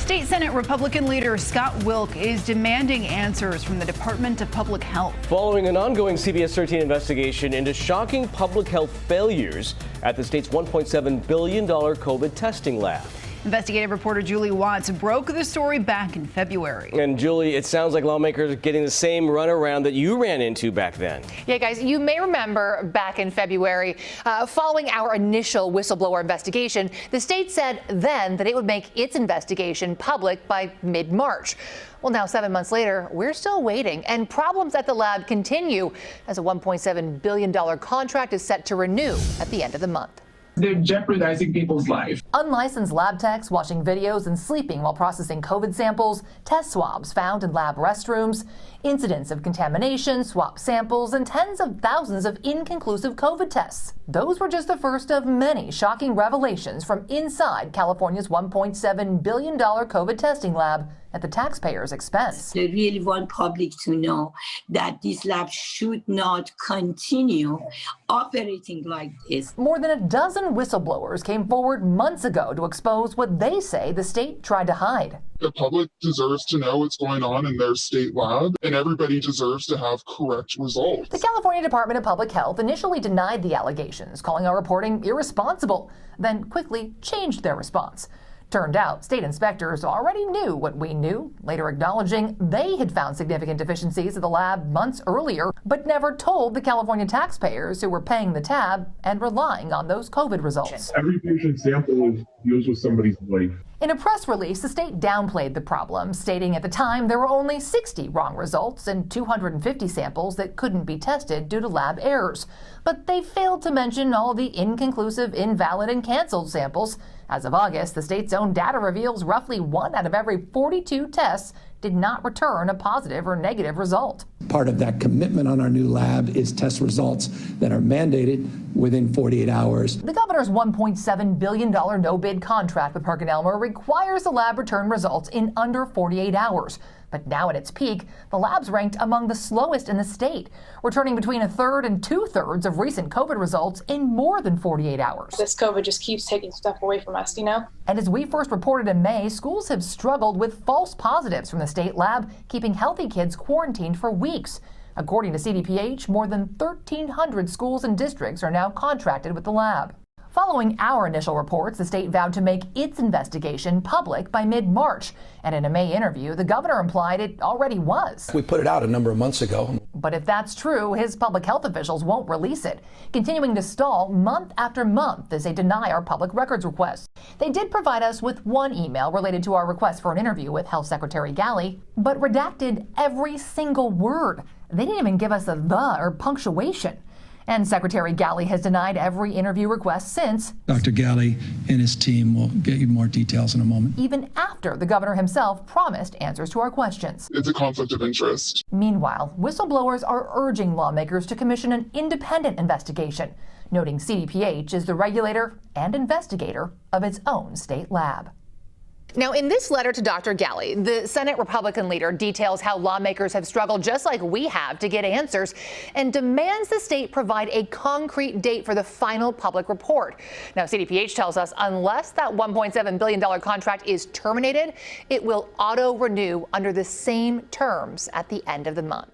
State Senate Republican leader Scott Wilk is demanding answers from the Department of Public Health. Following an ongoing CBS 13 investigation into shocking public health failures at the state's $1.7 billion COVID testing lab. Investigative reporter Julie Watts broke the story back in February. And Julie, it sounds like lawmakers are getting the same runaround that you ran into back then. Yeah, guys, you may remember back in February, following our initial whistleblower investigation, the state said then that it would make its investigation public by mid-March. Well, now 7 months later, we're still waiting, and problems at the lab continue as a $1.7 billion contract is set to renew at the end of the month. They're jeopardizing people's lives. Unlicensed lab techs watching videos and sleeping while processing COVID samples, test swabs found in lab restrooms, incidents of contamination, swap samples, and tens of thousands of inconclusive COVID tests. Those were just the first of many shocking revelations from inside California's $1.7 billion COVID testing lab at the taxpayers' expense. They really want public to know that this lab should not continue operating like this. More than a dozen whistleblowers came forward months ago to expose what they say the state tried to hide. The public deserves to know what's going on in their state lab, and everybody deserves to have correct results. The California Department of Public Health initially denied the allegations, calling our reporting irresponsible, then quickly changed their response. Turned out state inspectors already knew what we knew, later acknowledging they had found significant deficiencies at the lab months earlier, but never told the California taxpayers who were paying the tab and relying on those COVID results. Every patient sample deals with somebody's life. In a press release, the state downplayed the problem, stating at the time there were only 60 wrong results and 250 samples that couldn't be tested due to lab errors. But they failed to mention all the inconclusive, invalid, and canceled samples. As of August, the state's own data reveals roughly 1 out of every 42 tests did not return a positive or negative result. Part of that commitment on our new lab is test results that are mandated within 48 hours. The governor's $1.7 billion no-bid contract with PerkinElmer requires the lab return results in under 48 hours. But now at its peak, the lab's ranked among the slowest in the state, returning between a third and 2/3 of recent COVID results in more than 48 hours. This COVID just keeps taking stuff away from us, you know? And as we first reported in May, schools have struggled with false positives from the state lab, keeping healthy kids quarantined for weeks. According to CDPH, more than 1,300 schools and districts are now contracted with the lab. Following our initial reports, the state vowed to make its investigation public by mid-March. And in a May interview, the governor implied it already was. We put it out a number of months ago. But if that's true, his public health officials won't release it, continuing to stall month after month as they deny our public records requests. They did provide us with one email related to our request for an interview with Health Secretary Galley, but redacted every single word. They didn't even give us a the or punctuation. And Secretary Galley has denied every interview request since. Dr. Galley and his team will get you more details in a moment. Even after the governor himself promised answers to our questions. It's a conflict of interest. Meanwhile, whistleblowers are urging lawmakers to commission an independent investigation, noting CDPH is the regulator and investigator of its own state lab. Now, in this letter to Dr. Galley, the Senate Republican leader details how lawmakers have struggled just like we have to get answers and demands the state provide a concrete date for the final public report. Now, CDPH tells us unless that $1.7 billion contract is terminated, it will auto-renew under the same terms at the end of the month.